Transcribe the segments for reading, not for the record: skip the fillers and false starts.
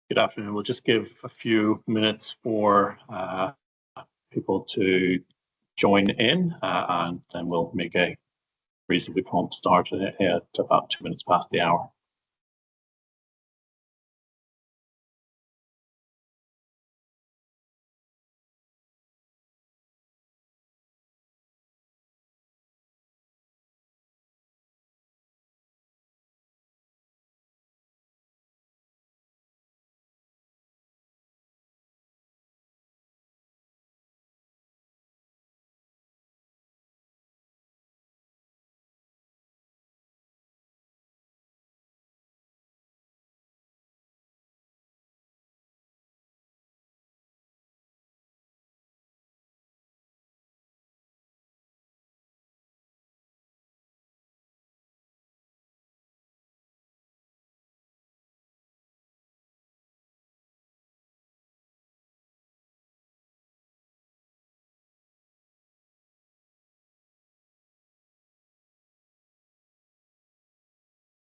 Good afternoon. We'll just give a few minutes for people to join in, and then we'll make a reasonably prompt start at about 2 minutes past the hour.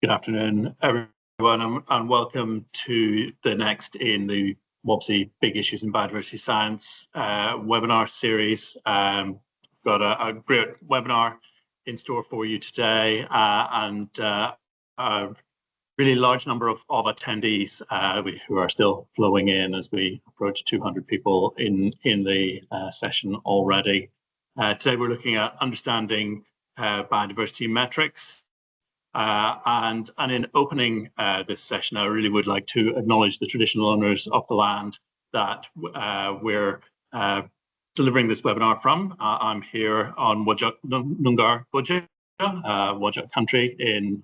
Good afternoon, everyone, and welcome to the next in the WABSI Big Issues in Biodiversity Science webinar series. Got a great webinar in store for you today, and a really large number of attendees who are still flowing in as we approach 200 people in the session already. Today we're looking at understanding biodiversity metrics. And in opening this session, I really would like to acknowledge the traditional owners of the land that we're delivering this webinar from. I'm here on Whadjuk Noongar Budget, Whadjuk country in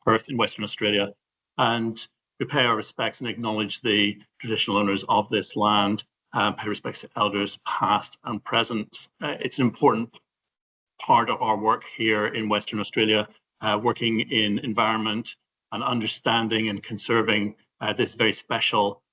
Perth in Western Australia, and we pay our respects and acknowledge the traditional owners of this land, pay respects to elders past and present. It's an important part of our work here in Western Australia, working in environment and understanding and conserving this very special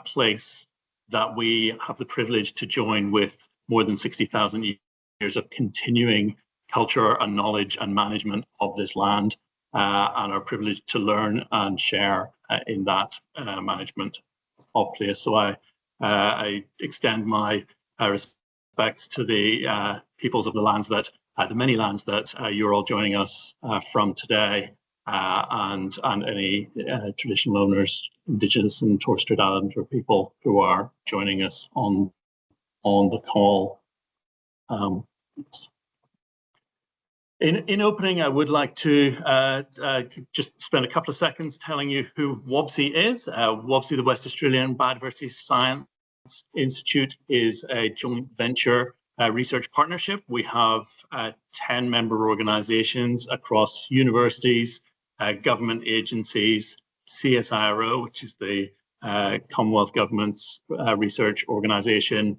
place that we have the privilege to join with more than 60,000 years of continuing culture and knowledge and management of this land, and are privileged to learn and share in that management of place. So I extend my respects to the peoples of the lands that the many lands that you're all joining us from today, and any traditional owners, Indigenous and Torres Strait Islander people who are joining us on the call. In opening, I would like to just spend a couple of seconds telling you who WABSI is. WABSI, the West Australian Biodiversity Science Institute, is a joint venture research partnership. We have 10 member organizations across universities, government agencies, CSIRO, which is the Commonwealth Government's research organization,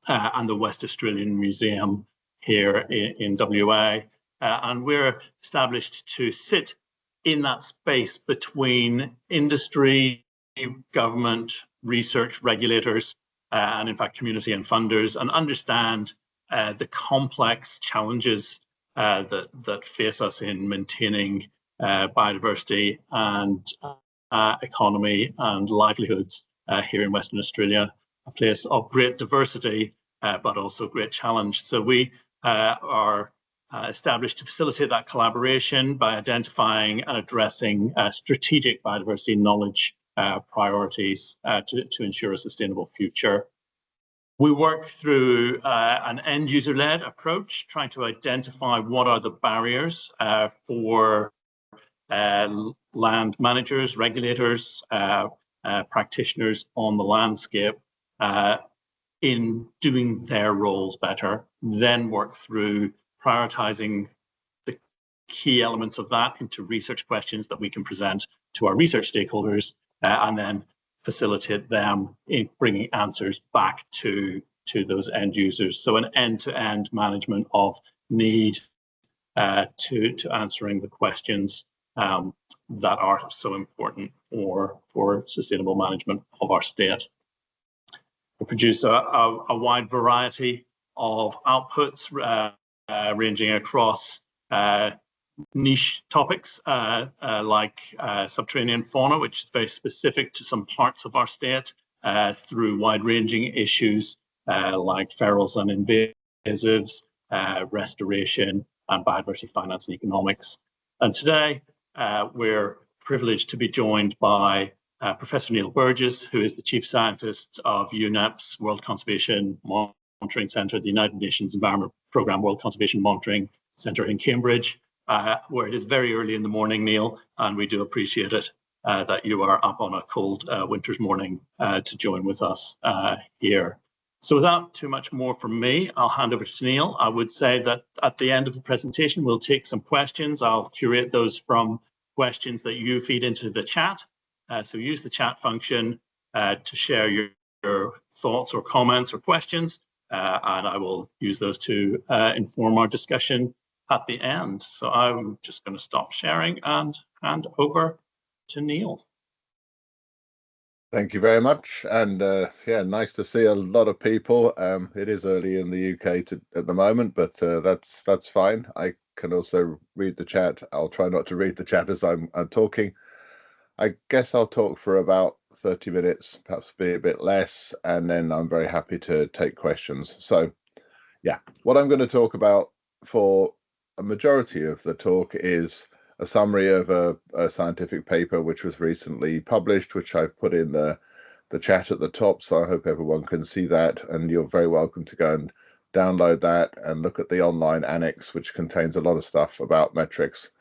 and the West Australian Museum here in WA. And we're established to sit in that space between industry, government, research, regulators, and in fact community and funders, and understand the complex challenges that face us in maintaining biodiversity and economy and livelihoods here in Western Australia, a place of great diversity, but also great challenge. So we are established to facilitate that collaboration by identifying and addressing strategic biodiversity knowledge priorities to ensure a sustainable future. We work through an end user-led approach, trying to identify what are the barriers for land managers, regulators, practitioners on the landscape in doing their roles better, then work through prioritizing the key elements of that into research questions that we can present to our research stakeholders, and then facilitate them in bringing answers back to those end users. So an end-to-end management of need to answering the questions that are so important for sustainable management of our state. We produce a wide variety of outputs ranging across niche topics like subterranean fauna, which is very specific to some parts of our state, through wide-ranging issues like ferals and invasives, restoration, and biodiversity finance and economics. And today, we're privileged to be joined by Professor Neil Burgess, who is the Chief Scientist of UNEP's World Conservation Monitoring Centre, the United Nations Environment Programme World Conservation Monitoring Centre in Cambridge, where it is very early in the morning, Neil, and we do appreciate it that you are up on a cold winter's morning to join with us here. So without too much more from me, I'll hand over to Neil. I would say that at the end of the presentation, we'll take some questions. I'll curate those from questions that you feed into the chat. So use the chat function to share your thoughts or comments or questions, and I will use those to inform our discussion at the end. So I'm just going to stop sharing and hand over to Neil. Thank you very much, and yeah, nice to see a lot of people. It is early in the UK at the moment, but that's fine. I can also read the chat. I'll try not to read the chat as I'm talking. I guess I'll talk for about 30 minutes, perhaps be a bit less, and then I'm very happy to take questions. So yeah, what I'm going to talk about for a majority of the talk is a summary of a scientific paper which was recently published, which I've put in the chat at the top, so I hope everyone can see that, and you're very welcome to go and download that and look at the online annex, which contains a lot of stuff about metrics.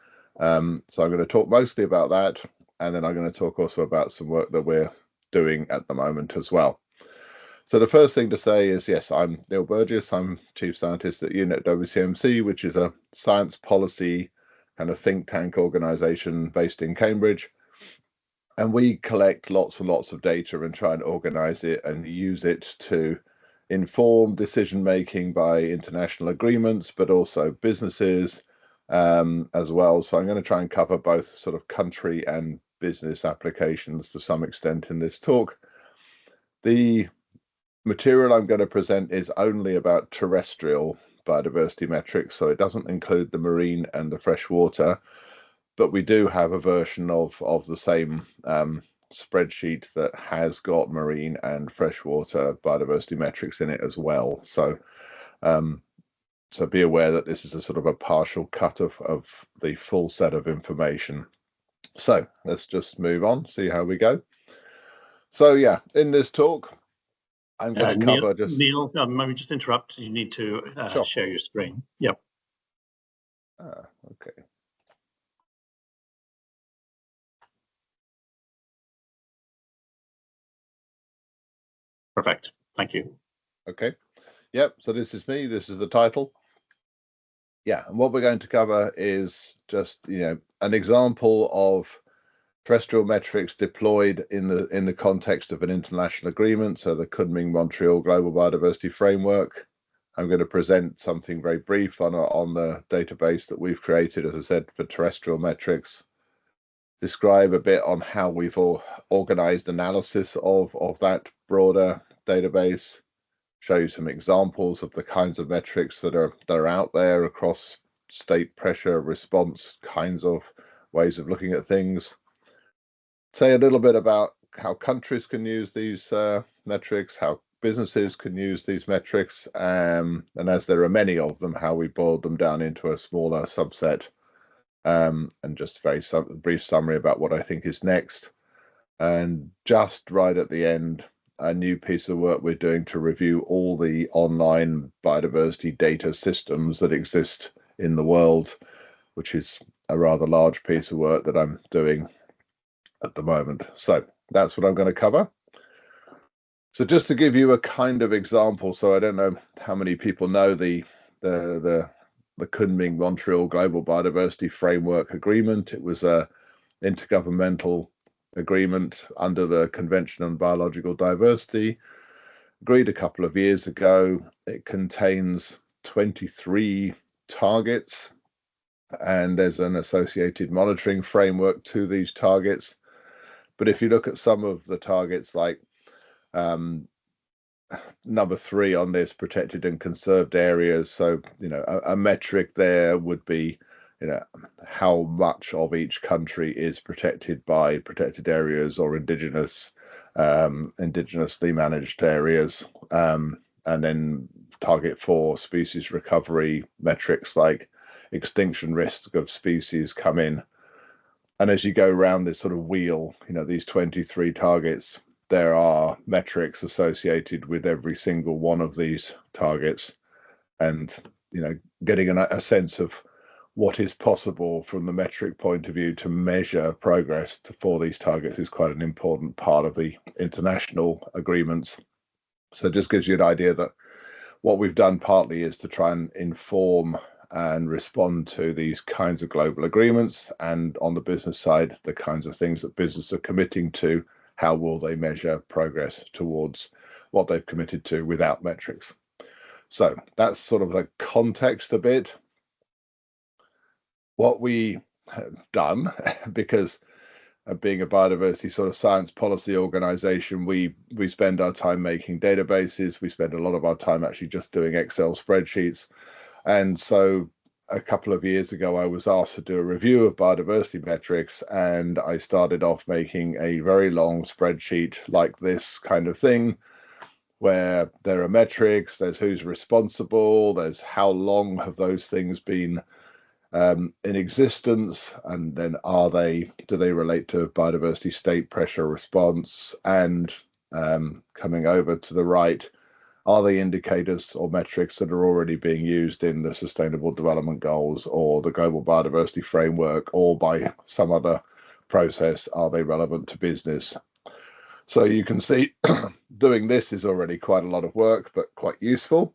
So I'm going to talk mostly about that, and then I'm going to talk also about some work that we're doing at the moment as well. So the first thing to say is, yes, I'm Neil Burgess. I'm Chief Scientist at UNEP-WCMC, which is a science policy kind of think tank organization based in Cambridge. And we collect lots and lots of data and try and organize it and use it to inform decision making by international agreements, but also businesses as well. So I'm going to try and cover both sort of country and business applications to some extent in this talk. The material I'm going to present is only about terrestrial biodiversity metrics, so it doesn't include the marine and the freshwater, but we do have a version of the same spreadsheet that has got marine and freshwater biodiversity metrics in it as well. So so be aware that this is a sort of a partial cut of the full set of information. So let's just move on, see how we go. So yeah, in this talk, I'm going to cover Neil, let me just interrupt. You need to sure. Share your screen. Yep. Okay. Perfect. Thank you. Okay. Yep. So this is me. This is the title. Yeah. And what we're going to cover is just, an example of terrestrial metrics deployed in the context of an international agreement, so the Kunming-Montreal Global Biodiversity Framework. I'm going to present something very brief on the database that we've created, as I said, for terrestrial metrics. Describe a bit on how we've organized analysis of that broader database. Show you some examples of the kinds of metrics that are out there across state pressure response kinds of ways of looking at things. Say a little bit about how countries can use these metrics, how businesses can use these metrics, and as there are many of them, how we boiled them down into a smaller subset, and just a very brief summary about what I think is next. And just right at the end, a new piece of work we're doing to review all the online biodiversity data systems that exist in the world, which is a rather large piece of work that I'm doing at the moment. So that's what I'm going to cover. So just to give you a kind of example, so I don't know how many people know the Kunming-Montreal Global Biodiversity Framework Agreement. It was a intergovernmental agreement under the Convention on Biological Diversity, agreed a couple of years ago. It contains 23 targets, and there's an associated monitoring framework to these targets. But if you look at some of the targets, like number 3 on this, protected and conserved areas, so a metric there would be how much of each country is protected by protected areas or indigenously managed areas, and then target for species recovery metrics like extinction risk of species come in. And as you go around this sort of wheel, these 23 targets, there are metrics associated with every single one of these targets, and getting a sense of what is possible from the metric point of view to measure progress for these targets is quite an important part of the international agreements. So it just gives you an idea that what we've done partly is to try and inform and respond to these kinds of global agreements, and on the business side, the kinds of things that business are committing to, how will they measure progress towards what they've committed to without metrics. So that's sort of the context a bit. What we have done, because being a biodiversity sort of science policy organization, we spend our time making databases. We spend a lot of our time actually just doing Excel spreadsheets. And so a couple of years ago, I was asked to do a review of biodiversity metrics, and I started off making a very long spreadsheet like this kind of thing, where there are metrics, there's who's responsible, there's how long have those things been in existence, and then do they relate to biodiversity state pressure response, and coming over to the right, are they indicators or metrics that are already being used in the Sustainable Development Goals or the Global Biodiversity Framework, or by some other process, are they relevant to business? So you can see doing this is already quite a lot of work, but quite useful.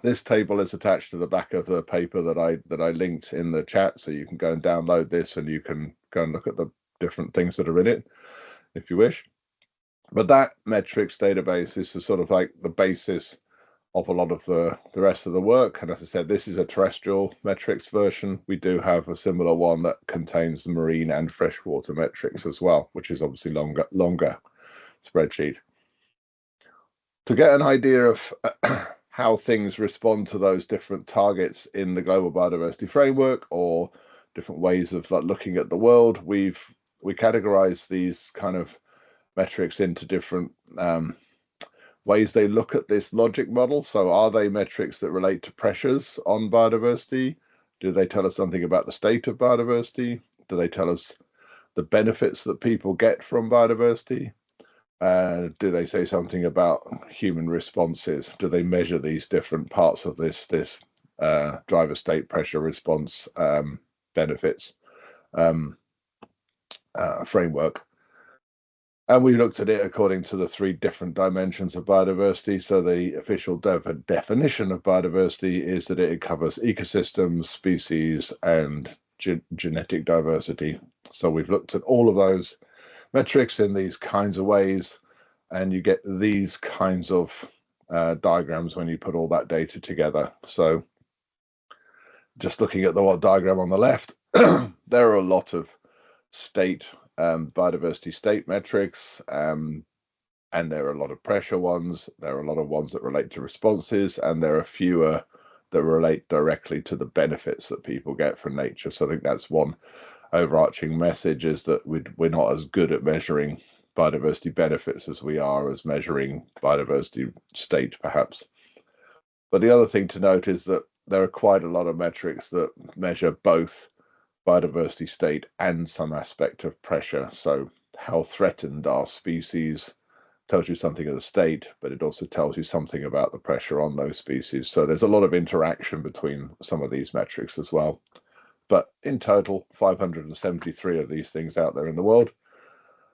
This table is attached to the back of the paper that I linked in the chat, so you can go and download this and you can go and look at the different things that are in it if you wish. But that metrics database is the sort of like the basis of a lot of the rest of the work. And as I said, this is a terrestrial metrics version. We do have a similar one that contains the marine and freshwater metrics as well, which is obviously longer spreadsheet. To get an idea of how things respond to those different targets in the Global Biodiversity Framework, or different ways of looking at the world, we categorize these kind of metrics into different ways they look at this logic model. So are they metrics that relate to pressures on biodiversity? Do they tell us something about the state of biodiversity? Do they tell us the benefits that people get from biodiversity? Do they say something about human responses? Do they measure these different parts of this driver state pressure response benefits framework? And we looked at it according to the 3 different dimensions of biodiversity. So the official definition of biodiversity is that it covers ecosystems, species, and genetic diversity. So we've looked at all of those metrics in these kinds of ways, and you get these kinds of diagrams when you put all that data together. So just looking at the diagram on the left, there are a lot of state biodiversity state metrics, and there are a lot of pressure ones. There are a lot of ones that relate to responses, and there are fewer that relate directly to the benefits that people get from nature. So I think that's one overarching message, is that we're not as good at measuring biodiversity benefits as we are as measuring biodiversity state, perhaps. But the other thing to note is that there are quite a lot of metrics that measure both biodiversity state and some aspect of pressure. So how threatened are species tells you something of the state, but it also tells you something about the pressure on those species. So there's a lot of interaction between some of these metrics as well. But in total, 573 of these things out there in the world.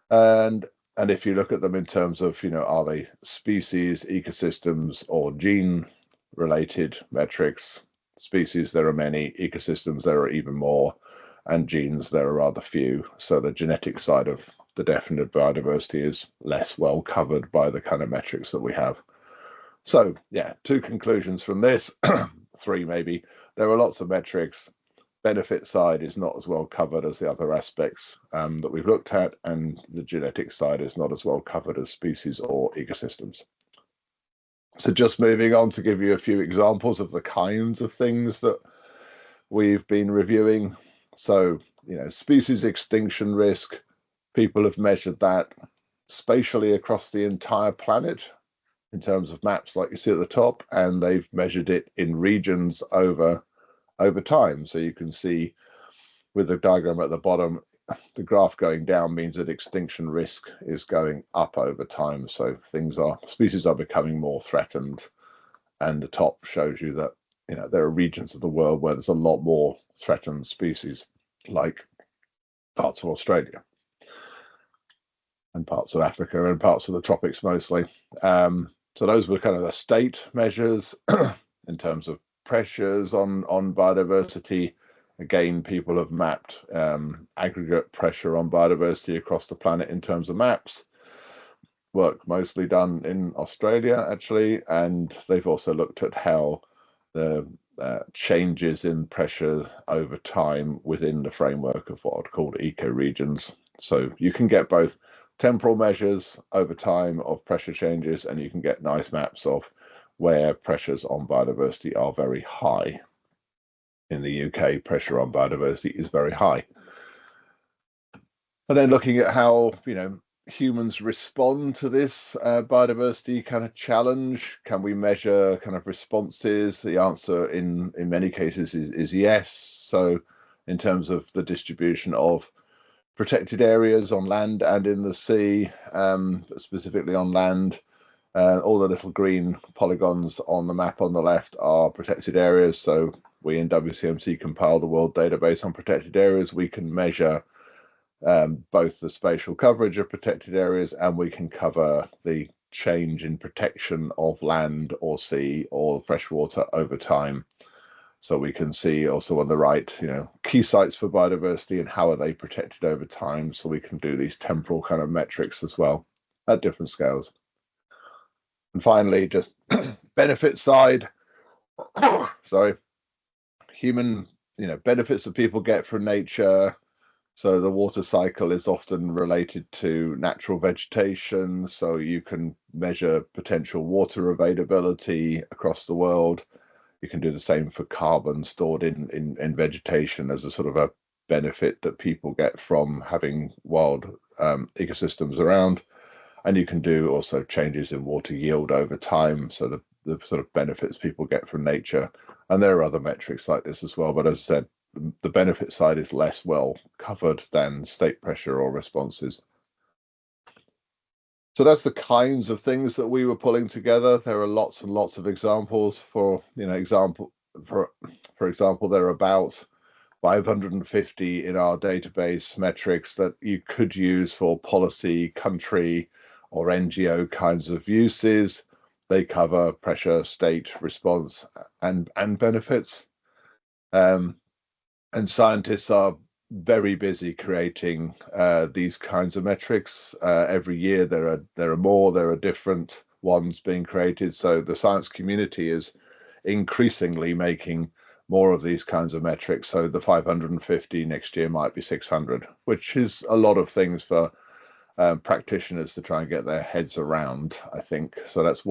And if you look at them in terms of, are they species, ecosystems, or gene-related metrics? Species, there are many. Ecosystems, there are even more. And genes, there are rather few. So the genetic side of the definition of biodiversity is less well covered by the kind of metrics that we have. So yeah, 2 conclusions from this, 3 maybe. There are lots of metrics. Benefit side is not as well covered as the other aspects that we've looked at, and the genetic side is not as well covered as species or ecosystems. So just moving on to give you a few examples of the kinds of things that we've been reviewing. So, species extinction risk, people have measured that spatially across the entire planet in terms of maps like you see at the top, and they've measured it in regions over time. So you can see with the diagram at the bottom, the graph going down means that extinction risk is going up over time. So species are becoming more threatened, and the top shows you that there are regions of the world where there's a lot more threatened species, like parts of Australia and parts of Africa and parts of the tropics mostly. So those were kind of the state measures in terms of pressures on biodiversity. Again, people have mapped aggregate pressure on biodiversity across the planet in terms of maps. Work mostly done in Australia, actually, and they've also looked at how the changes in pressure over time within the framework of what are called ecoregions. So you can get both temporal measures over time of pressure changes, and you can get nice maps of where pressures on biodiversity are very high. In the UK, pressure on biodiversity is very high. And then looking at how, humans respond to this biodiversity kind of challenge. Can we measure kind of responses? The answer in many cases is yes. So in terms of the distribution of protected areas on land and in the sea, specifically on land, all the little green polygons on the map on the left are protected areas. So we in WCMC compile the world database on protected areas. We can measure both the spatial coverage of protected areas, and we can cover the change in protection of land or sea or freshwater over time. So we can see also on the right, key sites for biodiversity and how are they protected over time. So we can do these temporal kind of metrics as well at different scales. And finally, just benefit side, sorry, human, benefits that people get from nature. So the water cycle is often related to natural vegetation. So you can measure potential water availability across the world. You can do the same for carbon stored in vegetation as a sort of a benefit that people get from having wild ecosystems around. And you can do also changes in water yield over time. So the sort of benefits people get from nature. And there are other metrics like this as well. But as I said, the benefit side is less well covered than state pressure or responses. So that's the kinds of things that we were pulling together. There are lots and lots of examples. For example, there are about 550 in our database metrics that you could use for policy, country, or NGO kinds of uses. They cover pressure, state, response, and benefits. And scientists are very busy creating these kinds of metrics. Every year there are different ones being created. So the science community is increasingly making more of these kinds of metrics. So the 550 next year might be 600, which is a lot of things for practitioners to try and get their heads around, I think. So that's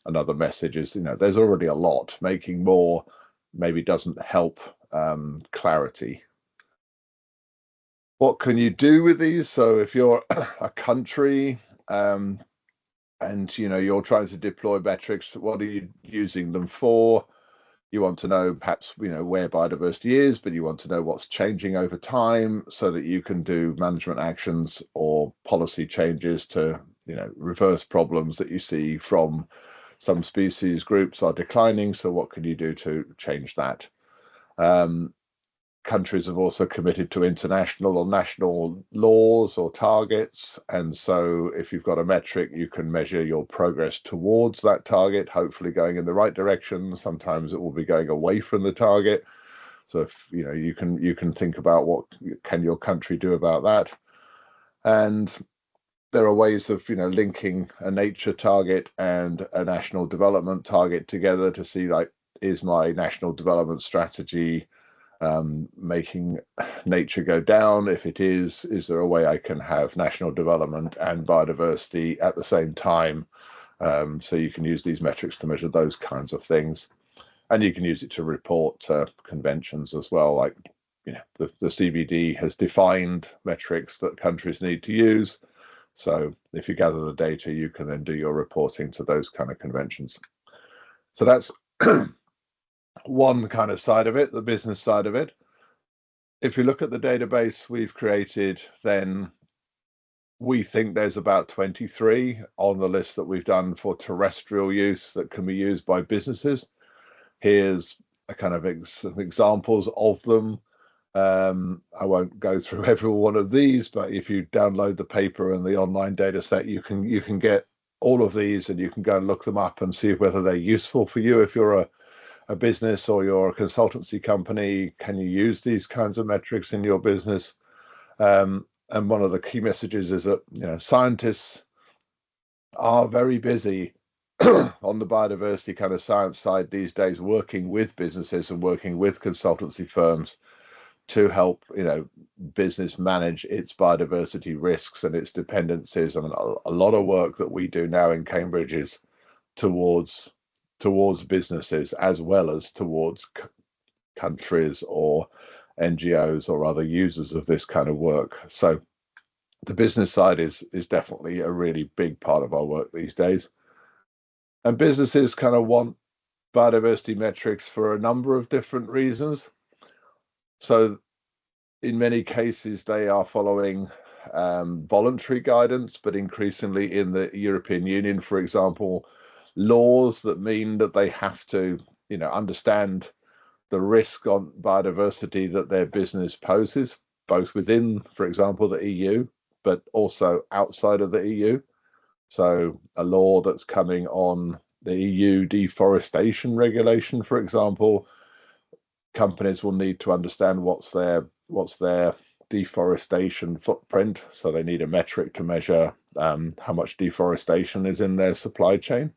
another message is, there's already a lot. Making more maybe doesn't help clarity. What can you do with these? So if you're a country and you're trying to deploy metrics, what are you using them for? You want to know perhaps where biodiversity is, but you want to know what's changing over time so that you can do management actions or policy changes to reverse problems that you see from some species groups are declining. So what can you do to change that? Countries have also committed to international or national laws or targets. And so if you've got a metric, you can measure your progress towards that target, hopefully going in the right direction. Sometimes it will be going away from the target. So if you can think about what can your country do about that. And there are ways of linking a nature target and a national development target together to see, like, is my national development strategy making nature go down? If it is there a way I can have national development and biodiversity at the same time? So you can use these metrics to measure those kinds of things. And you can use it to report conventions as well, like, you know, the CBD has defined metrics that countries need to use. So if you gather the data, you can then do your reporting to those kind of conventions. So that's one kind of side of it, the business side of it. If you look at the database we've created, then we think there's about 23 on the list that we've done for terrestrial use that can be used by businesses. Here's a kind of some examples of them. I won't go through every one of these, but if you download the paper and the online data set, you can get all of these, and you can go and look them up and see whether they're useful for you. If you're a business or you're a consultancy company, can you use these kinds of metrics in your business? And one of the key messages is that, you know, scientists are very busy on the biodiversity kind of science side these days, working with businesses and working with consultancy firms to help, you know, business manage its biodiversity risks and its dependencies. I mean, a lot of work that we do now in Cambridge is towards businesses as well as towards countries or NGOs or other users of this kind of work. So the business side is definitely a really big part of our work these days. And businesses kind of want biodiversity metrics for a number of different reasons. So in many cases, they are following voluntary guidance, but increasingly in the European Union, for example, laws that mean that they have to, you know, understand the risk on biodiversity that their business poses, both within, for example, the EU, but also outside of the EU. So a law that's coming on the EU deforestation regulation, for example, companies will need to understand what's their deforestation footprint. So they need a metric to measure how much deforestation is in their supply chain.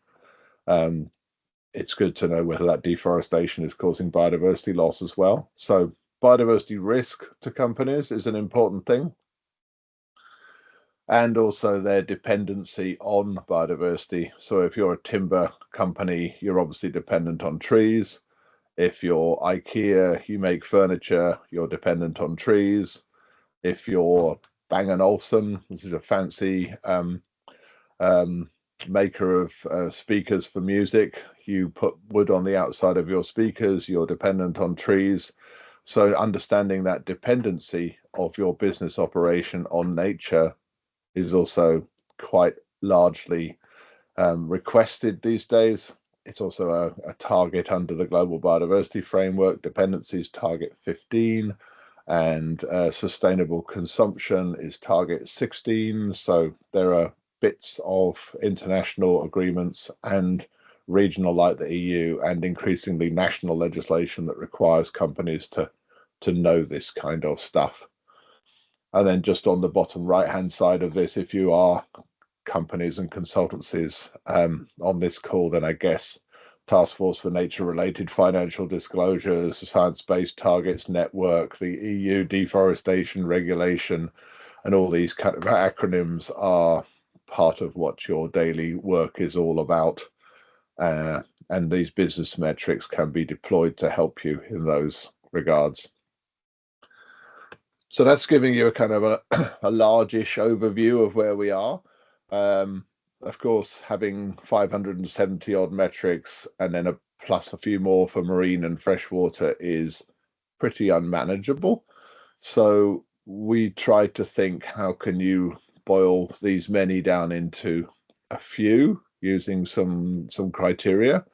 It's good to know whether that deforestation is causing biodiversity loss as well. So biodiversity risk to companies is an important thing. And also their dependency on biodiversity. So if you're a timber company, you're obviously dependent on trees. If you're IKEA, you make furniture, you're dependent on trees. If you're Bang & Olufsen, which is a fancy maker of speakers for music, you put wood on the outside of your speakers, you're dependent on trees. So understanding that dependency of your business operation on nature is also quite largely requested these days. It's also a target under the Global Biodiversity Framework. Dependencies target 15, and sustainable consumption is target 16. So there are bits of international agreements and regional, like the EU, and increasingly national legislation that requires companies to know this kind of stuff. And then just on the bottom right-hand side of this, if you are companies and consultancies on this call, then I guess Task Force for Nature-Related Financial Disclosures, Science-Based Targets Network, the EU Deforestation Regulation, and all these kind of acronyms are part of what your daily work is all about. And these business metrics can be deployed to help you in those regards. So that's giving you a kind of a largish overview of where we are. Of course, having 570 odd metrics and then plus a few more for marine and freshwater is pretty unmanageable. So we tried to think, how can you boil these many down into a few using some criteria.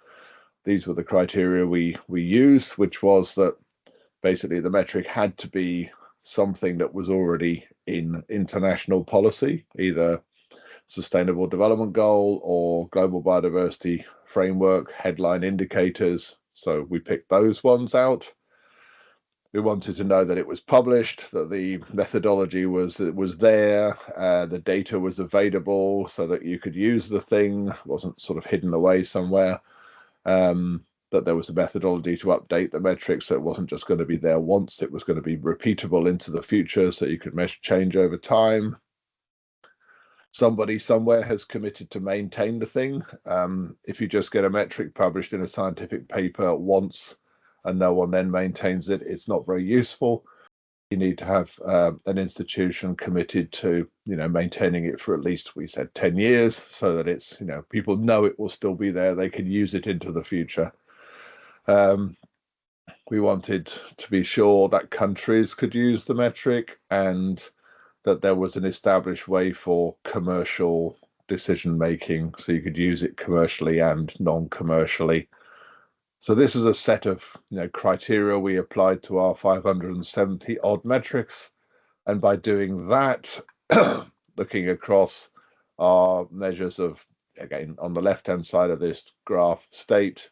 These were the criteria we used, which was that basically the metric had to be something that was already in international policy, either Sustainable Development Goal or Global Biodiversity Framework headline indicators. So we picked those ones out. We wanted to know that it was published, that the methodology was there, the data was available so that you could use the thing, wasn't sort of hidden away somewhere. That there was a methodology to update the metrics, so it wasn't just going to be there once, it was going to be repeatable into the future, so you could measure change over time. somebody somewhere has committed to maintain the thing. If you just get a metric published in a scientific paper once and no one then maintains it, it's not very useful. You need to have an institution committed to, maintaining it for at least, we said, 10 years, so that it's, people know it will still be there. They can use it into the future. We wanted to be sure that countries could use the metric and that there was an established way for commercial decision making, so you could use it commercially and non-commercially. So this is a set of criteria we applied to our 570 odd metrics, and by doing that, looking across our measures of, again, on the left-hand side of this graph, state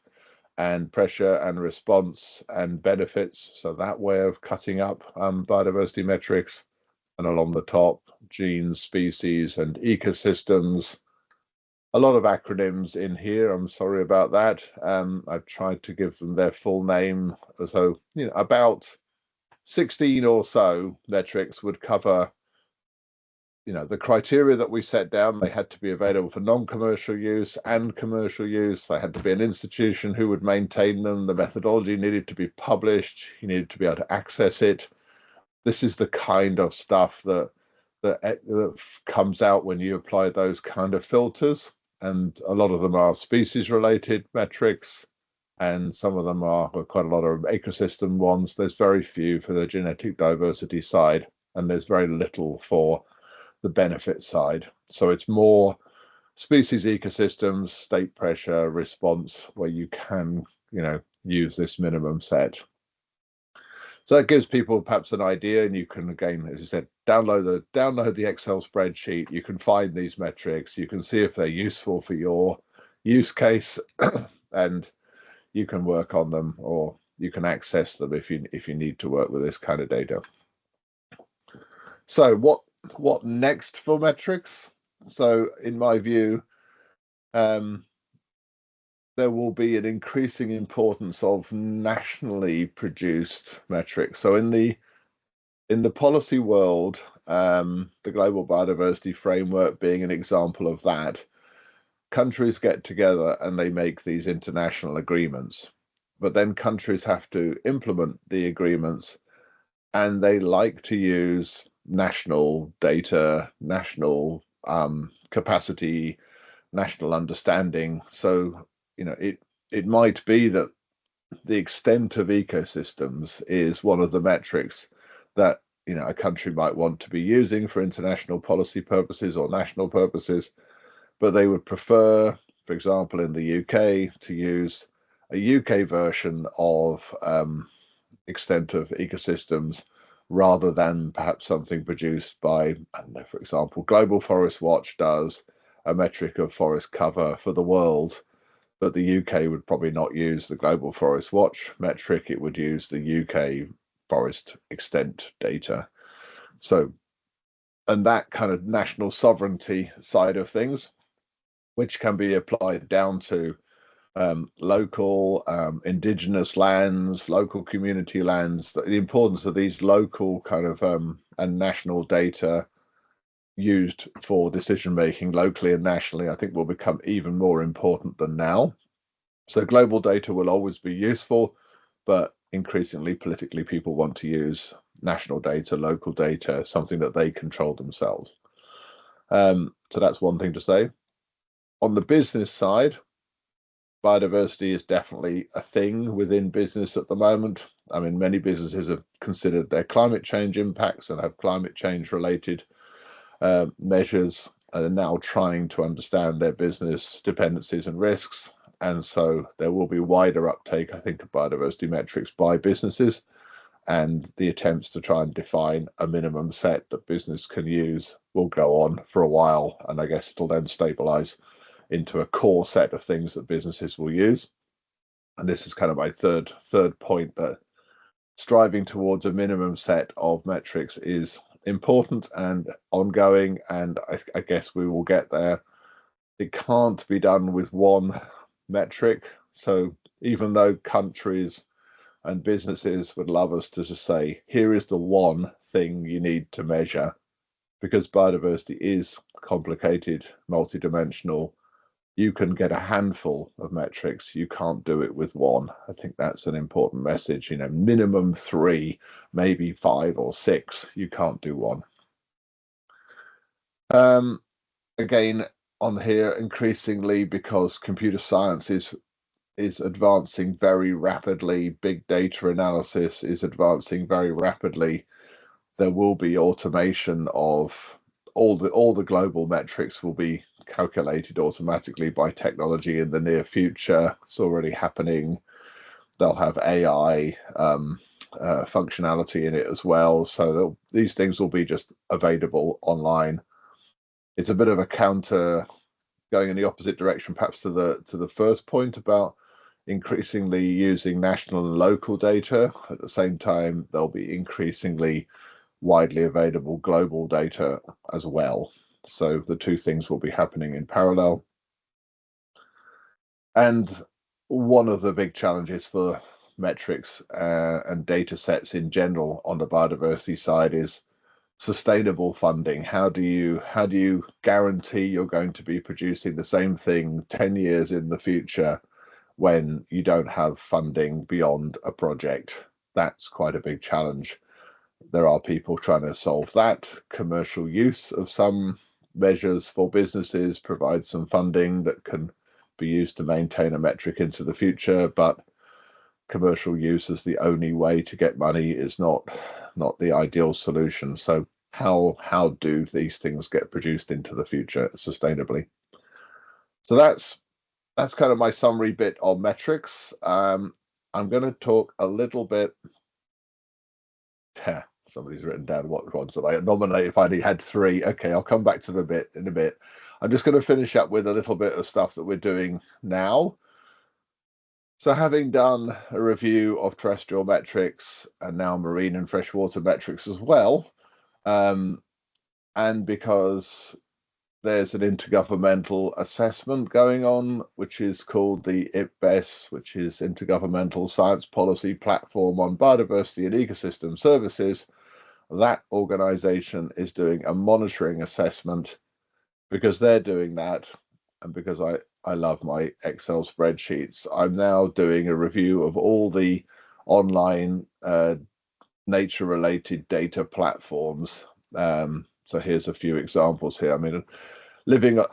and pressure and response and benefits, so that way of cutting up biodiversity metrics, and along the top, genes, species, and ecosystems. A lot of acronyms in here. I'm sorry about that. I've tried to give them their full name. So, about 16 or so metrics would cover, the criteria that we set down. They had to be available for non-commercial use and commercial use. They had to be an institution who would maintain them. The methodology needed to be published. You needed to be able to access it. This is the kind of stuff that comes out when you apply those kind of filters. And a lot of them are species related metrics, and some of them are quite a lot of ecosystem ones. There's very few for the genetic diversity side, and there's very little for the benefit side. So it's more species, ecosystems, state pressure, response, where you can, use this minimum set. So that gives people perhaps an idea, and you can, again, as I said, download the Excel spreadsheet. You can find these metrics. You can see if they're useful for your use case, and you can work on them, or you can access them if you need to work with this kind of data. So what next for metrics? So in my view, there will be an increasing importance of nationally produced metrics. So in the policy world, the Global Biodiversity Framework being an example of that, countries get together and they make these international agreements, but then countries have to implement the agreements, and they like to use national data, national capacity, national understanding. So it might be that the extent of ecosystems is one of the metrics that a country might want to be using for international policy purposes or national purposes, but they would prefer, for example, in the UK, to use a UK version of extent of ecosystems rather than perhaps something produced by, I don't know, for example, Global Forest Watch does a metric of forest cover for the world, but the UK would probably not use the Global Forest Watch metric. It would use the UK forest extent data. So, and that kind of national sovereignty side of things, which can be applied down to local indigenous lands, local community lands, the importance of these local kind of and national data used for decision making locally and nationally, I think will become even more important than now. So global data will always be useful, but increasingly politically people want to use national data, local data, something that they control themselves. So that's one thing to say. On the business side, biodiversity is definitely a thing within business at the moment. I mean, many businesses have considered their climate change impacts and have climate change related measures, and are now trying to understand their business dependencies and risks. And so there will be wider uptake, I think, of biodiversity metrics by businesses, and the attempts to try and define a minimum set that business can use will go on for a while, and I guess it'll then stabilize into a core set of things that businesses will use. And this is kind of my third point, that striving towards a minimum set of metrics is important and ongoing, and I guess we will get there. It can't be done with one metric. So even though countries and businesses would love us to just say, here is the one thing you need to measure, because biodiversity is complicated, multidimensional. You can get a handful of metrics. You can't do it with one. I think that's an important message. You know, minimum 3, maybe 5 or 6. You can't do one. Again, on here, increasingly, because computer science is advancing very rapidly, big data analysis is advancing very rapidly. There will be automation of all the global metrics will be calculated automatically by technology in the near future. It's already happening. They'll have AI functionality in it as well. So these things will be just available online. It's a bit of a counter, going in the opposite direction, perhaps to the first point about increasingly using national and local data. At the same time, there'll be increasingly widely available global data as well. So the two things will be happening in parallel. And one of the big challenges for metrics and data sets in general on the biodiversity side is sustainable funding. How do you guarantee you're going to be producing the same thing 10 years in the future when you don't have funding beyond a project? That's quite a big challenge. There are people trying to solve that. Commercial use of some measures for businesses provides some funding that can be used to maintain a metric into the future, but commercial use as the only way to get money is not the ideal solution. So how do these things get produced into the future sustainably? So that's kind of my summary bit on metrics. I'm going to talk a little bit. Somebody's written down what ones that I nominate if I only had 3. Okay, I'll come back to the bit in a bit. I'm just going to finish up with a little bit of stuff that we're doing now. So having done a review of terrestrial metrics and now marine and freshwater metrics as well, and because there's an intergovernmental assessment going on, which is called the IPBES, which is Intergovernmental Science Policy Platform on Biodiversity and Ecosystem Services. That organization is doing a monitoring assessment. Because they're doing that, and because I love my Excel spreadsheets, I'm now doing a review of all the online nature-related data platforms. So here's a few examples here. I mean,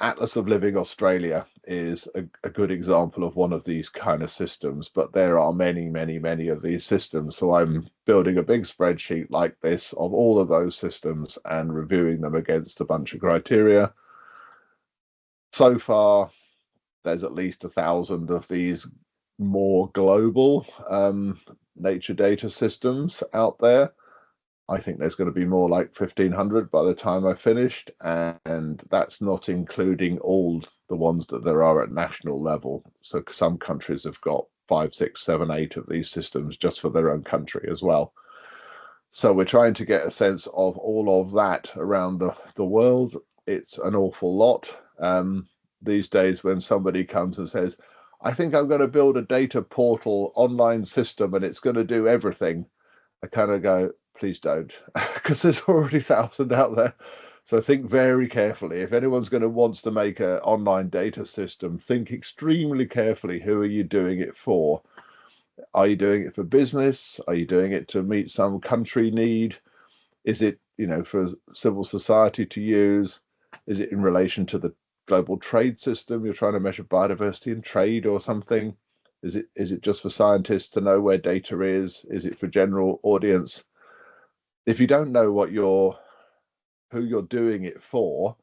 Atlas of Living Australia is a good example of one of these kind of systems, but there are many, many, many of these systems. So I'm building a big spreadsheet like this of all of those systems and reviewing them against a bunch of criteria. So far, there's at least 1,000 of these more global nature data systems out there. I think there's going to be more like 1,500 by the time I finished, and that's not including all the ones that there are at national level. So some countries have got 5, 6, 7, 8 of these systems just for their own country as well. So we're trying to get a sense of all of that around the world. It's an awful lot. These days when somebody comes and says, I think I'm going to build a data portal online system and it's going to do everything, I kind of go, please don't, because there's already 1,000 out there. So think very carefully. If anyone's wants to make an online data system, think extremely carefully. Who are you doing it for? Are you doing it for business? Are you doing it to meet some country need? Is it, for civil society to use? Is it in relation to the global trade system? You're trying to measure biodiversity and trade or something? Is it just for scientists to know where data is? Is it for general audience? If you don't know who you're doing it for,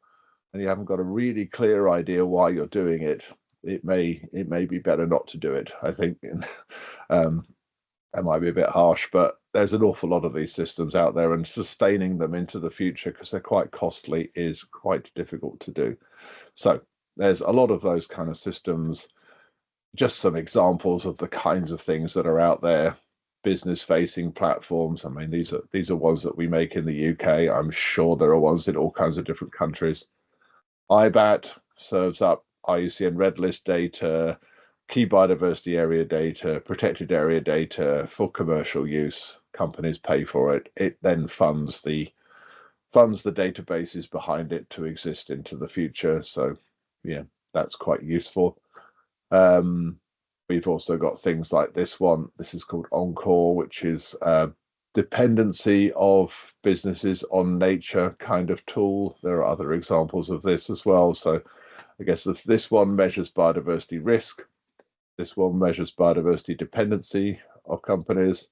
and you haven't got a really clear idea why you're doing it, it may be better not to do it. I think that might be a bit harsh, but there's an awful lot of these systems out there, and sustaining them into the future, because they're quite costly, is quite difficult to do. So there's a lot of those kind of systems. Just some examples of the kinds of things that are out there. Business facing platforms. I mean, these are ones that we make in the UK. I'm sure there are ones in all kinds of different countries. IBAT serves up IUCN Red List data, key biodiversity area data, protected area data for commercial use. Companies pay for it. It then funds the funds the databases behind it to exist into the future. So yeah, that's quite useful. We've also got things like this one. This is called Encore, which is dependency of businesses on nature kind of tool. There are other examples of this as well. So I guess if this one measures biodiversity risk, this one measures biodiversity dependency of companies.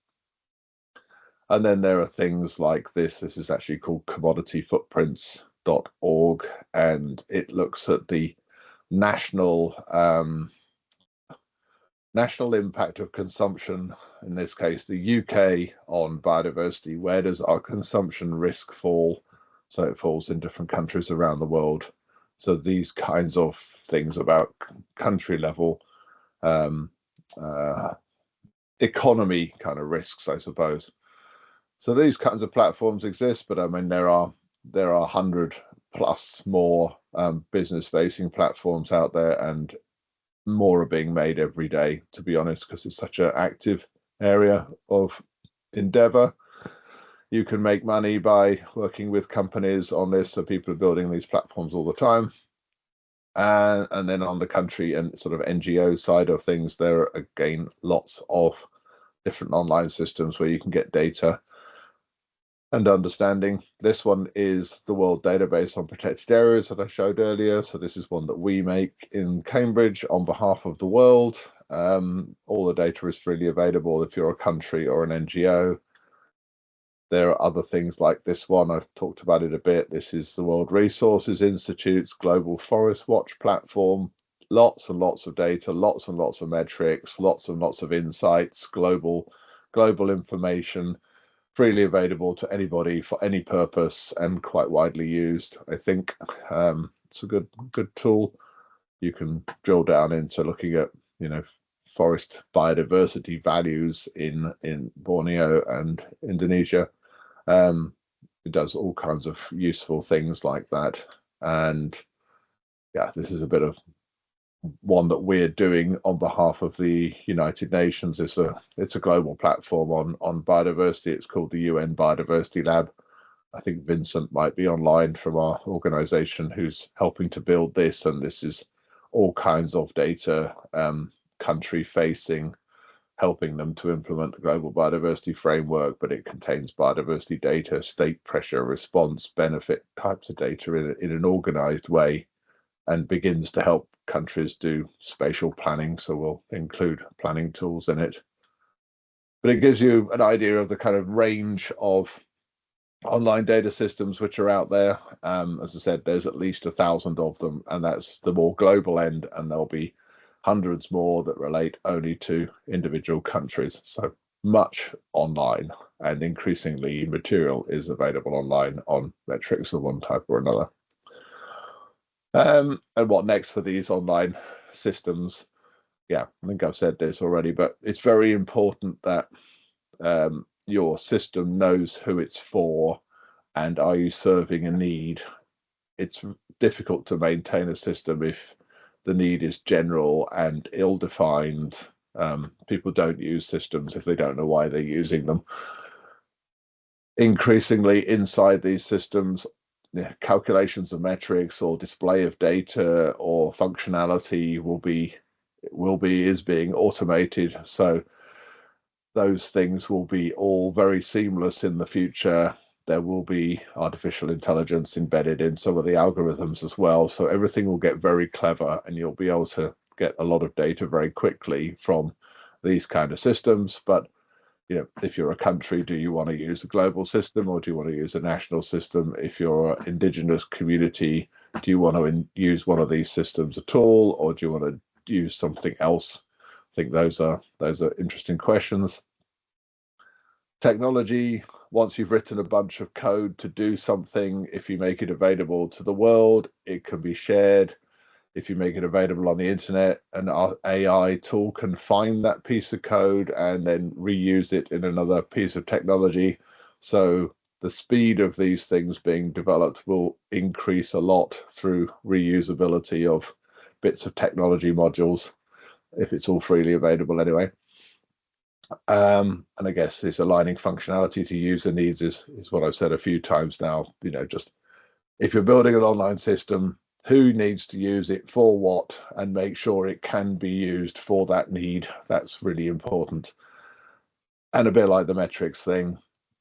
And then there are things like this. This is actually called commodityfootprints.org, and it looks at the national impact of consumption, in this case the UK, on biodiversity. Where does our consumption risk fall? So it falls in different countries around the world. So these kinds of things about country level economy kind of risks, I suppose. So these kinds of platforms exist, but I mean there are 100 plus more business facing platforms out there, and more are being made every day, to be honest, because it's such an active area of endeavor. You can make money by working with companies on this, so people are building these platforms all the time. And then on the country and sort of NGO side of things, there are again lots of different online systems where you can get data and understanding. This one is the World Database on Protected Areas that I showed earlier. So this is one that we make in Cambridge on behalf of the world. All the data is freely available if you're a country or an NGO. There are other things like this one. I've talked about it a bit. This is the World Resources Institute's Global Forest Watch platform. Lots and lots of data, lots and lots of metrics, lots and lots of insights, global information, freely available to anybody for any purpose, and quite widely used. I think it's a good tool. You can drill down into looking at, forest biodiversity values in Borneo and Indonesia. It does all kinds of useful things like that. And yeah, this is a bit of one that we're doing on behalf of the United Nations. It's a global platform on biodiversity. It's called the UN Biodiversity Lab. I think Vincent might be online from our organization who's helping to build this, and this is all kinds of data, country facing, helping them to implement the global biodiversity framework, but it contains biodiversity data, state pressure response, benefit types of data in an organized way, and begins to help countries do spatial planning. So we'll include planning tools in it. But it gives you an idea of the kind of range of online data systems which are out there. As I said, there's at least 1,000 of them, and that's the more global end, and there'll be hundreds more that relate only to individual countries. So much online, and increasingly material is available online on metrics of one type or another. And what next for these online systems? Yeah, I think I've said this already, but it's very important that your system knows who it's for, and are you serving a need? It's difficult to maintain a system if the need is general and ill-defined. People don't use systems if they don't know why they're using them. Increasingly inside these systems, calculations of metrics or display of data or functionality is being automated. So those things will be all very seamless in the future. There will be artificial intelligence embedded in some of the algorithms as well. So everything will get very clever, and you'll be able to get a lot of data very quickly from these kind of systems. But if you're a country, do you want to use a global system, or do you want to use a national system? If you're an indigenous community, do you want to use one of these systems at all, or do you want to use something else? I think those are interesting questions. Technology, once you've written a bunch of code to do something, if you make it available to the world, it can be shared. If you make it available on the internet, an AI tool can find that piece of code and then reuse it in another piece of technology. So the speed of these things being developed will increase a lot through reusability of bits of technology modules, if it's all freely available anyway. And I guess this aligning functionality to user needs is what I've said a few times now. Just if you're building an online system, who needs to use it for what, and make sure it can be used for that need. That's really important. And a bit like the metrics thing,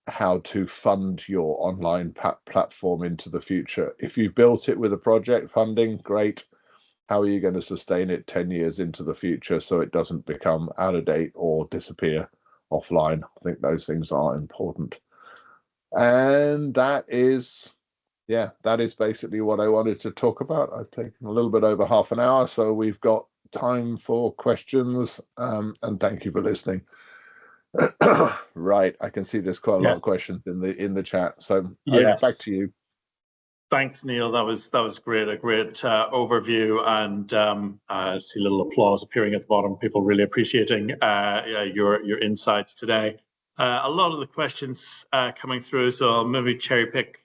how to fund your online platform into the future. If you've built it with a project funding, great. How are you going to sustain it 10 years into the future so it doesn't become out of date or disappear offline? I think those things are important. And that is basically what I wanted to talk about. I've taken a little bit over half an hour, so we've got time for questions. And thank you for listening. Right, I can see there's quite a lot of questions in the chat. So back to you. Thanks, Neil. That was great. A great overview, and I see a little applause appearing at the bottom. People really appreciating your insights today. A lot of the questions coming through, so I'll maybe cherry pick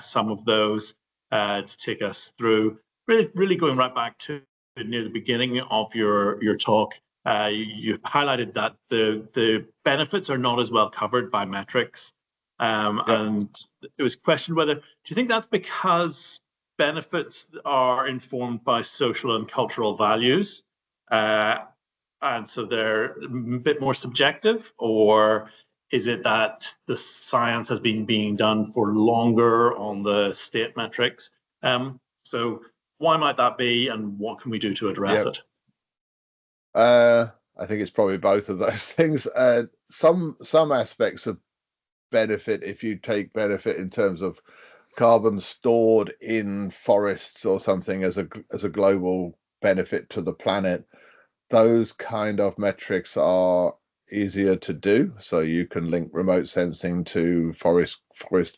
some of those to take us through. Really going right back to near the beginning of your talk. You highlighted that the benefits are not as well covered by metrics. And it was questioned whether, do you think that's because benefits are informed by social and cultural values, and so they're a bit more subjective, or is it that the science has been being done for longer on the state metrics? So why might that be, and what can we do to address it? I think it's probably both of those things. Some aspects of benefit, if you take benefit in terms of carbon stored in forests or something as a global benefit to the planet, those kind of metrics are easier to do. So you can link remote sensing to forest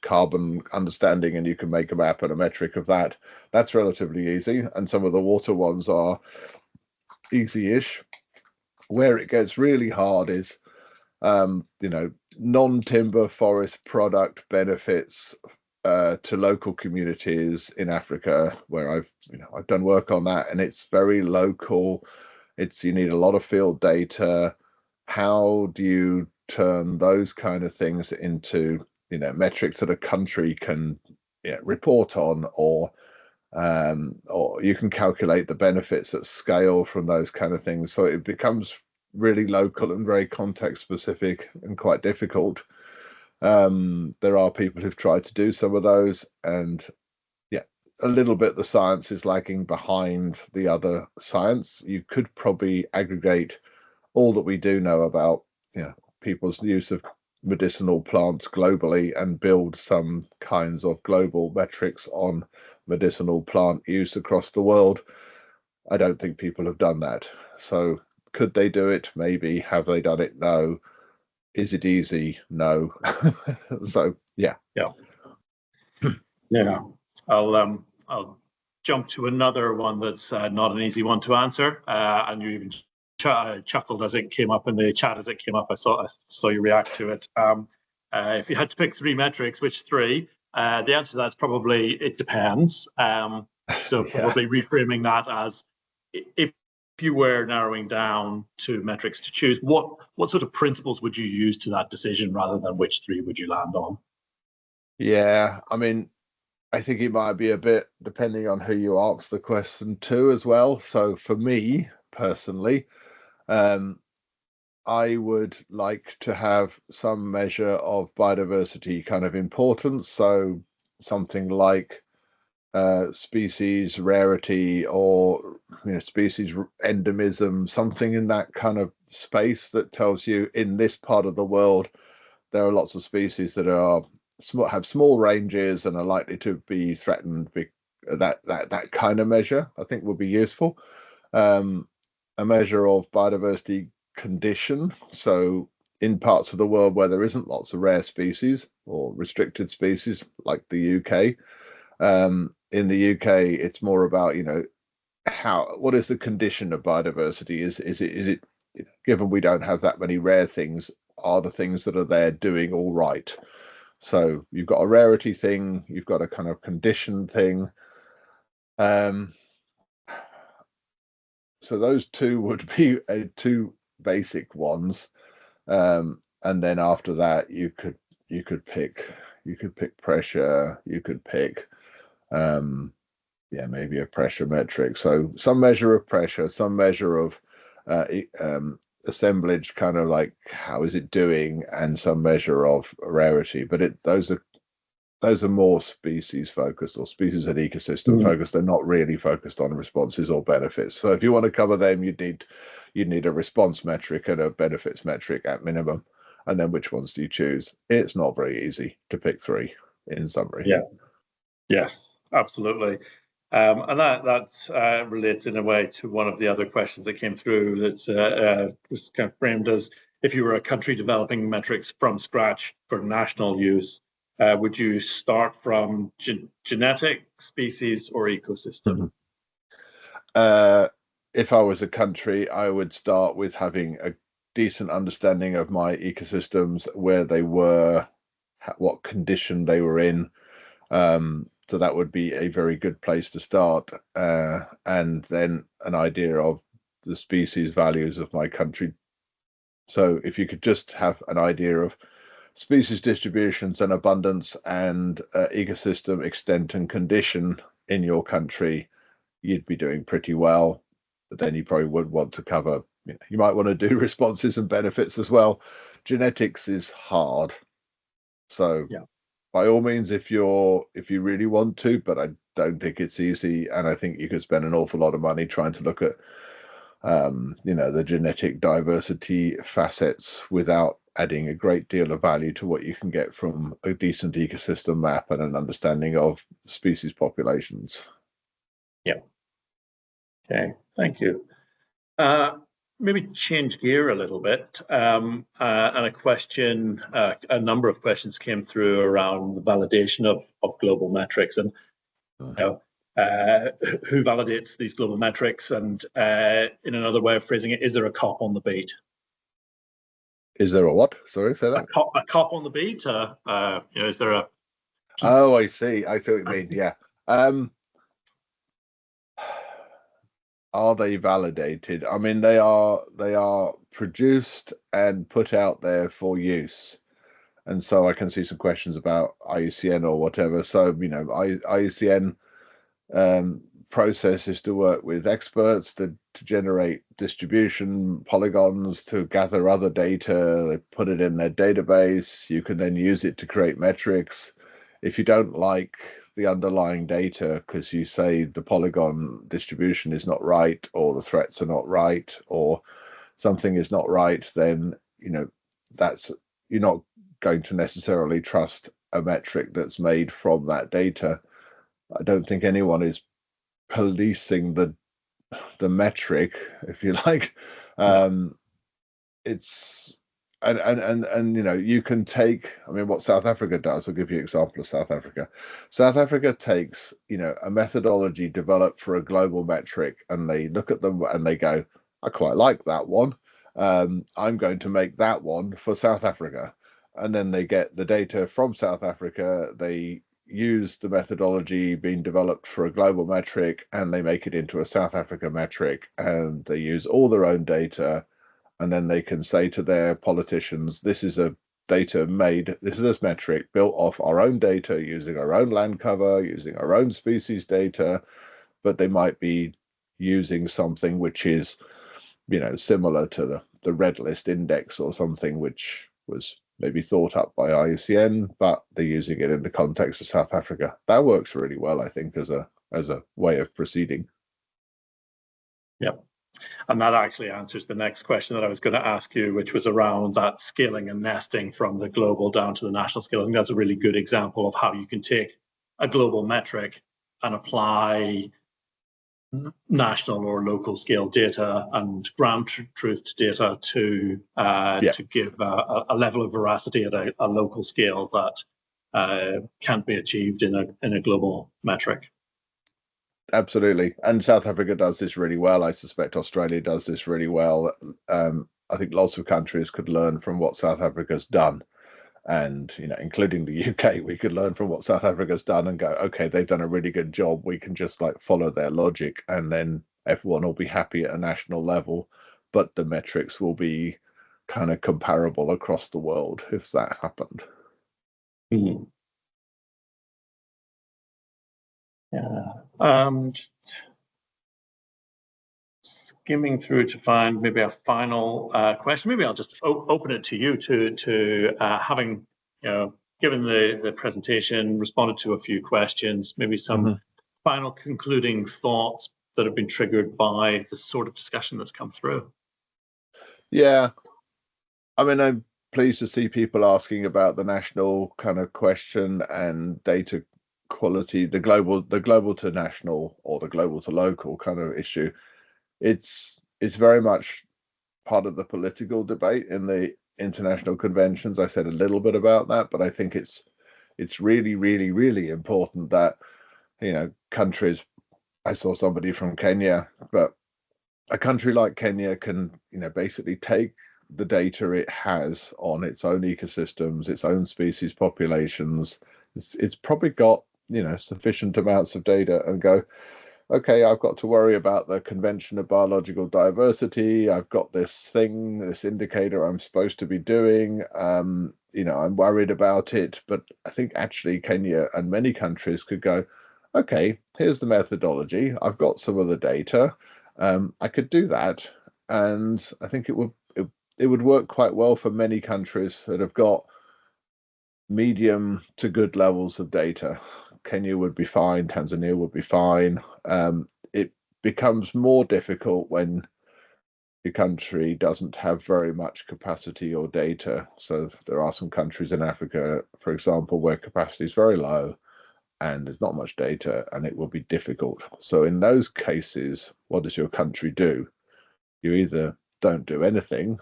carbon understanding, and you can make a map and a metric of that. That's relatively easy. And some of the water ones are easy-ish. Where it gets really hard is non-timber forest product benefits to local communities in Africa, where I've done work on that, and it's very local. You need a lot of field data. How do you turn those kind of things into metrics that a country can report on, or you can calculate the benefits at scale from those kind of things? So it becomes really local and very context specific and quite difficult. There are people who've tried to do some of those, and a little bit the science is lagging behind the other science. You could probably aggregate all that we do know about people's use of medicinal plants globally and build some kinds of global metrics on medicinal plant use across the world. I don't think people have done that. So could they do it? Maybe. Have they done it? No. Is it easy? No. So yeah. I'll jump to another one that's not an easy one to answer, and you even chuckled as it came up in the chat. As it came up, I saw you react to it. If you had to pick three metrics, which three? The answer to that is probably it depends. So probably reframing that as, if you were narrowing down to metrics to choose, what sort of principles would you use to that decision, rather than which three would you land on? Yeah, I mean, I think it might be a bit depending on who you ask the question to as well. So for me personally, I would like to have some measure of biodiversity kind of importance. So something like species rarity, or species endemism, something in that kind of space that tells you in this part of the world there are lots of species that have small ranges and are likely to be threatened. That kind of measure I think would be useful. A measure of biodiversity condition, so in parts of the world where there isn't lots of rare species or restricted species, like the UK. In the UK, it's more about what is the condition of biodiversity? Is it given we don't have that many rare things, are the things that are there doing all right? So you've got a rarity thing, you've got a kind of condition thing. So those two would be two basic ones. And then after that, you could pick pressure, you could pick maybe a pressure metric. So some measure of pressure, some measure of assemblage, kind of like how is it doing, and some measure of rarity. But those are more species focused, or species and ecosystem focused. They're not really focused on responses or benefits. So if you want to cover them, you'd need a response metric and a benefits metric at minimum. And then which ones do you choose? It's not very easy to pick three, in summary. Yeah. Yes, absolutely. And that relates in a way to one of the other questions that came through, that was kind of framed as, if you were a country developing metrics from scratch for national use, would you start from genetic, species, or ecosystem? If I was a country, I would start with having a decent understanding of my ecosystems, where they were, what condition they were in. So that would be a very good place to start, and then an idea of the species values of my country. So if you could just have an idea of species distributions and abundance and ecosystem extent and condition in your country, you'd be doing pretty well. But then you probably would want to cover, you might want to do responses and benefits as well. Genetics is hard. So yeah. By all means, if you really want to, but I don't think it's easy, and I think you could spend an awful lot of money trying to look at the genetic diversity facets without adding a great deal of value to what you can get from a decent ecosystem map and an understanding of species populations. Yeah. Okay, thank you. Maybe change gear a little bit, and a number of questions came through around the validation of global metrics, and who validates these global metrics, and in another way of phrasing it, is there a cop on the beat? Is there a what? Sorry, say that. A cop on the beat? Is there a? Oh, I see what you mean. Yeah. Are they validated? I mean, they are produced and put out there for use. And so I can see some questions about IUCN or whatever. So, IUCN process is to work with experts to generate distribution polygons, to gather other data. They put it in their database. You can then use it to create metrics. If you don't like the underlying data because you say the polygon distribution is not right, or the threats are not right, or something is not right, then you're not going to necessarily trust a metric that's made from that data. I don't think anyone is policing the metric, if you like. It's you can take, I mean, what South Africa does, I'll give you an example of South Africa. South Africa takes a methodology developed for a global metric, and they look at them and they go, I quite like that one. I'm going to make that one for South Africa. And then they get the data from South Africa, they use the methodology being developed for a global metric, and they make it into a South Africa metric, and they use all their own data. And then they can say to their politicians, this is a this metric built off our own data, using our own land cover, using our own species data, but they might be using something which is, similar to the red list index or something, which was maybe thought up by IUCN, but they're using it in the context of South Africa. That works really well, I think, as a way of proceeding. Yep. And that actually answers the next question that I was going to ask you, which was around that scaling and nesting from the global down to the national scale. I think that's a really good example of how you can take a global metric and apply national or local scale data and ground truth data to give a level of veracity at a local scale that can't be achieved in a global metric. Absolutely. And South Africa does this really well. I suspect Australia does this really well. I think lots of countries could learn from what South Africa's done. And, including the UK, we could learn from what South Africa's done and go, okay, they've done a really good job. We can just follow their logic, and then everyone will be happy at a national level, but the metrics will be kind of comparable across the world if that happened. Yeah. Just skimming through to find maybe a final question. Maybe I'll just open it to you to having given the presentation, responded to a few questions, maybe some final concluding thoughts that have been triggered by the sort of discussion that's come through. Yeah, I mean, I'm pleased to see people asking about the national kind of question and data quality, the global to national or the global to local kind of issue. It's very much part of the political debate in the international conventions. I said a little bit about that, but I think it's really, really, really important that, countries, I saw somebody from Kenya, but a country like Kenya can, basically take the data it has on its own ecosystems, its own species populations. It's probably got, sufficient amounts of data and go, okay, I've got to worry about the Convention of Biological Diversity. I've got this thing, this indicator I'm supposed to be doing. I'm worried about it. But I think actually Kenya and many countries could go, okay, here's the methodology. I've got some of the data. I could do that. And I think it would work quite well for many countries that have got medium to good levels of data. Kenya would be fine, Tanzania would be fine. It becomes more difficult when your country doesn't have very much capacity or data. So there are some countries in Africa, for example, where capacity is very low and there's not much data, and it will be difficult. So in those cases, what does your country do? You either don't do anything,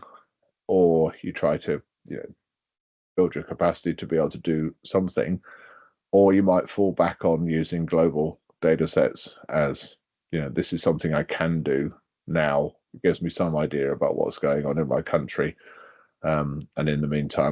or you try to build your capacity to be able to do something, or you might fall back on using global data sets as, this is something I can do now. It gives me some idea about what's going on in my country. And in the meantime,